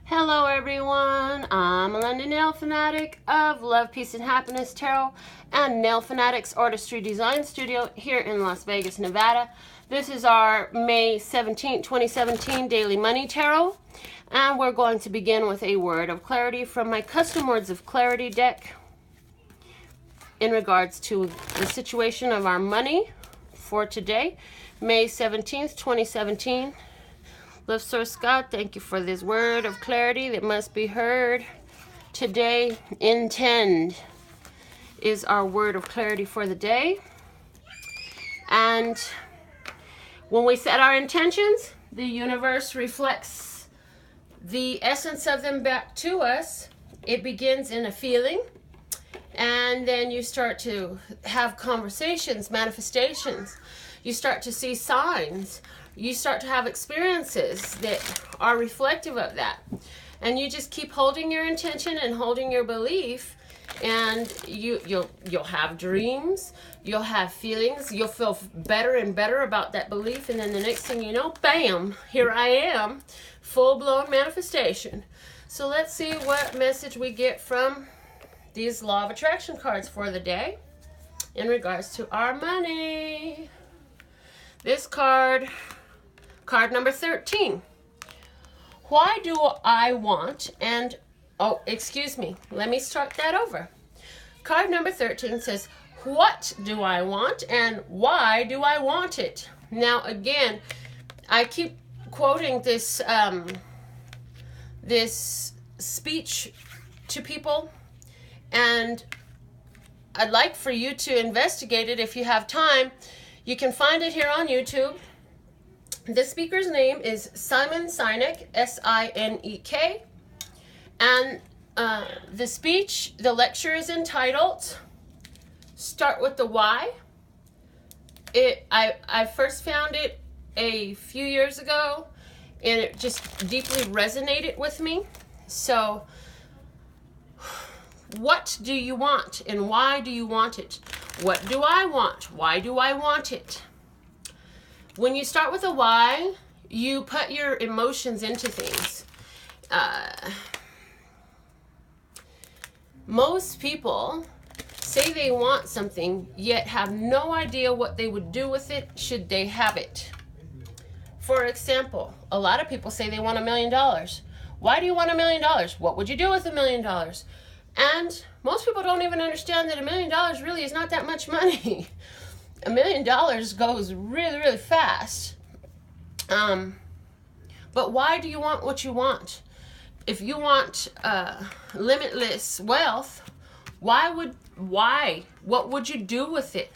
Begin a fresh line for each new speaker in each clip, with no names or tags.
Hello everyone, I'm Melinda, NailFanatic of Love, Peace, and Happiness Tarot and NailFanatic's Artistry Design Studio here in Las Vegas, Nevada. This is our May 17, 2017 Daily Money Tarot, and we're going to begin with a word of clarity from my Custom Words of Clarity deck in regards to the situation of our money for today, May 17th, 2017. Love Source God, thank you for this word of clarity that must be heard today. Intend is our word of clarity for the day. And when we set our intentions, the universe reflects the essence of them back to us. It begins in a feeling, and then you start to have conversations, manifestations. You start to see signs. You start to have experiences that are reflective of that. And you just keep holding your intention and holding your belief, and you'll have dreams, you'll have feelings, you'll feel better and better about that belief, and then the next thing you know, bam, here I am, full-blown manifestation. So let's see what message we get from these Law of Attraction cards for the day in regards to our money. This card number 13. Why do I want and, oh, excuse me, let me start that over. Card number 13 says, what do I want and why do I want it? Now, again, I keep quoting this, this speech to people, and I'd like for you to investigate it if you have time. You can find it here on YouTube. The speaker's name is Simon Sinek, S-I-N-E-K, and the speech, the lecture is entitled, Start with the Why. I first found it a few years ago, and it just deeply resonated with me. So, what do you want, and why do you want it? What do I want? Why do I want it? When you start with a why, you put your emotions into things. Most people say they want something, yet have no idea what they would do with it should they have it. For example, a lot of people say they want $1 million. Why do you want $1 million? What would you do with $1 million? And most people don't even understand that $1 million really is not that much money. $1 million goes really, really fast. But why do you want what you want? If you want limitless wealth, what would you do with it?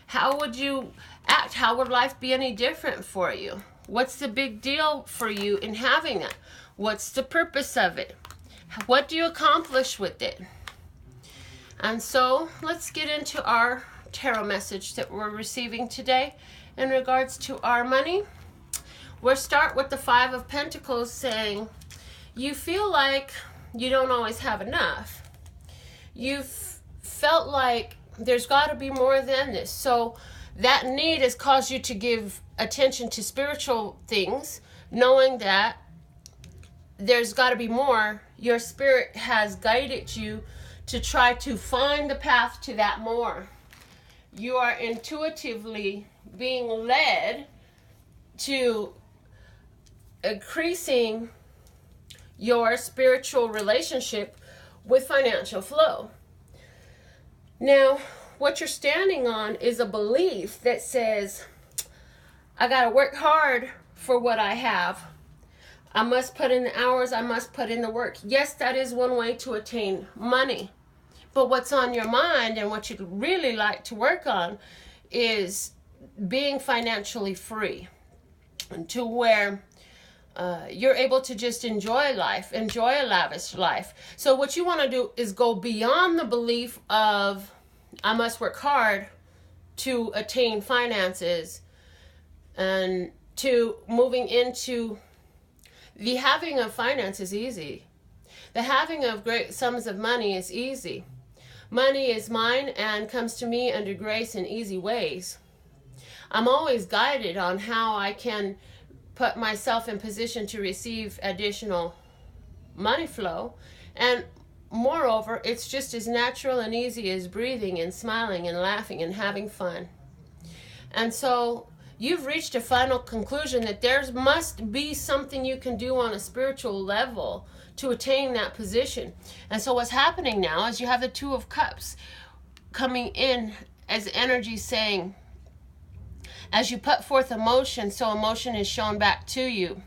How would you act? How would life be any different for you? What's the big deal for you in having it? What's the purpose of it? What do you accomplish with it? And so let's get into our tarot message that we're receiving today in regards to our money. We'll start with the Five of Pentacles, saying you feel like you don't always have enough. You've felt like there's got to be more than this. So that need has caused you to give attention to spiritual things, knowing that there's got to be more. Your spirit has guided you to try to find the path to that more. You are intuitively being led to increasing your spiritual relationship with financial flow. Now, what you're standing on is a belief that says, I got to work hard for what I have. I must put in the hours, I must put in the work. Yes, that is one way to attain money. But what's on your mind and what you'd really like to work on is being financially free, to where you're able to just enjoy life, enjoy a lavish life. So what you want to do is go beyond the belief of I must work hard to attain finances, and to moving into the having of finance is easy. The having of great sums of money is easy. Money is mine and comes to me under grace in easy ways. I'm always guided on how I can put myself in position to receive additional money flow. And moreover, it's just as natural and easy as breathing and smiling and laughing and having fun. And so you've reached a final conclusion that there must be something you can do on a spiritual level to attain that position. And so what's happening now is you have the Two of Cups coming in as energy saying, as you put forth emotion, so emotion is shown back to you.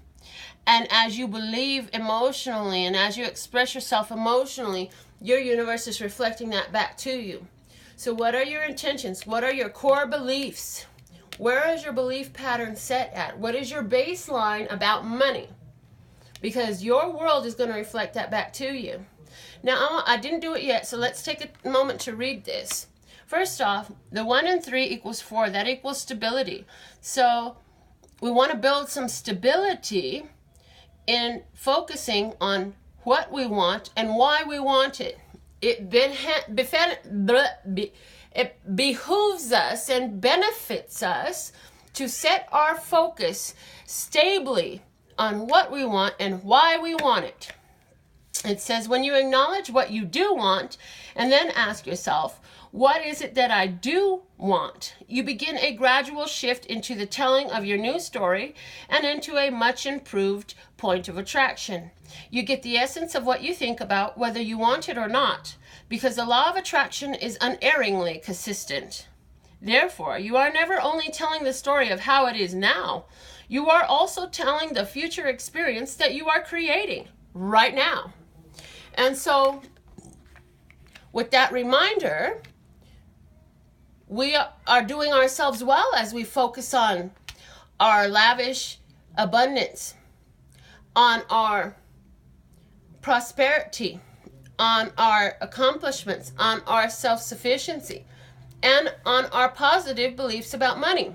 And as you believe emotionally and as you express yourself emotionally, your universe is reflecting that back to you. So what are your intentions? What are your core beliefs? Where is your belief pattern set at? What is your baseline about money? Because your world is going to reflect that back to you. Now, I didn't do it yet, so let's take a moment to read this. First off, the 1 and 3 equals 4. That equals stability. So we want to build some stability in focusing on what we want and why we want it. It behooves us and benefits us to set our focus stably on what we want and why we want it. It says, when you acknowledge what you do want and then ask yourself, what is it that I do want? You begin a gradual shift into the telling of your new story and into a much improved point of attraction. You get the essence of what you think about, whether you want it or not, because the law of attraction is unerringly consistent. Therefore, you are never only telling the story of how it is now, you are also telling the future experience that you are creating right now. And so, with that reminder, we are doing ourselves well as we focus on our lavish abundance, on our prosperity, on our accomplishments, on our self-sufficiency, and on our positive beliefs about money.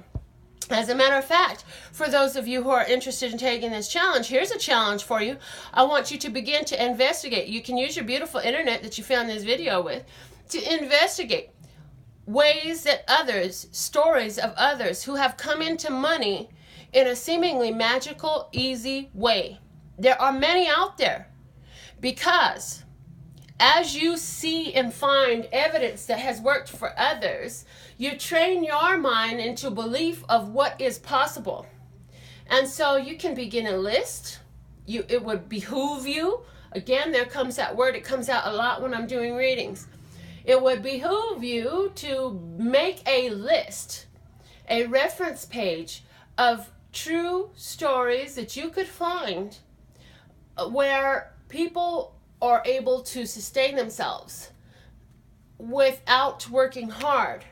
As a matter of fact, for those of you who are interested in taking this challenge, here's a challenge for you. I want you to begin to investigate. You can use your beautiful internet that you found this video with to investigate ways that others, stories of others who have come into money in a seemingly magical, easy way. There are many out there, because as you see and find evidence that has worked for others, you train your mind into belief of what is possible. And so you can begin a list. It would behoove you. Again, there comes that word. It comes out a lot when I'm doing readings. It would behoove you to make a list, a reference page of true stories that you could find where people are able to sustain themselves without working hard,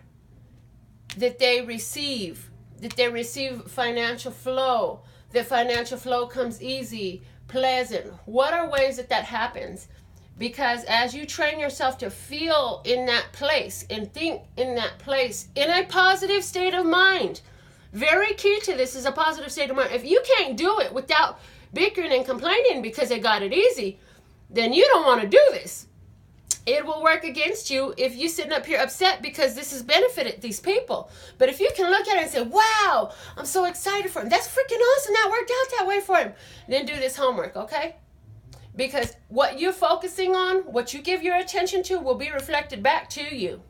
that they receive financial flow, that financial flow comes easy, pleasant. What are ways that happens? Because as you train yourself to feel in that place and think in that place in a positive state of mind, very key to this is a positive state of mind. If you can't do it without bickering and complaining because they got it easy, then you don't want to do this. It will work against you if you're sitting up here upset because this has benefited these people. But if you can look at it and say, wow, I'm so excited for him. That's freaking awesome. That worked out that way for him. Then do this homework, okay? Because what you're focusing on, what you give your attention to, will be reflected back to you.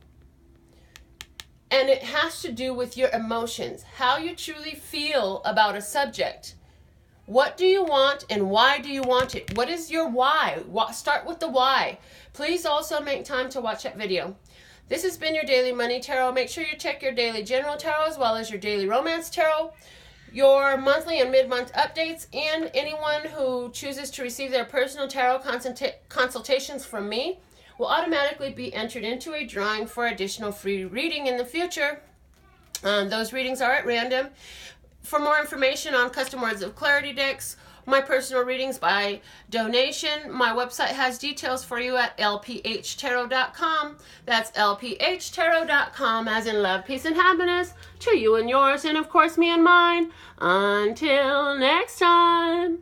And it has to do with your emotions, how you truly feel about a subject. What do you want and why do you want it? What is your why? Start with the why. Please also make time to watch that video. This has been your Daily Money Tarot. Make sure you check your Daily General Tarot as well as your Daily Romance Tarot, your monthly and mid-month updates, and anyone who chooses to receive their personal tarot consultations from me will automatically be entered into a drawing for additional free reading in the future. Those readings are at random. For more information on custom words of clarity decks, my personal readings by donation, my website has details for you at lphtarot.com. That's lphtarot.com, as in love, peace, and happiness to you and yours, and of course me and mine. Until next time.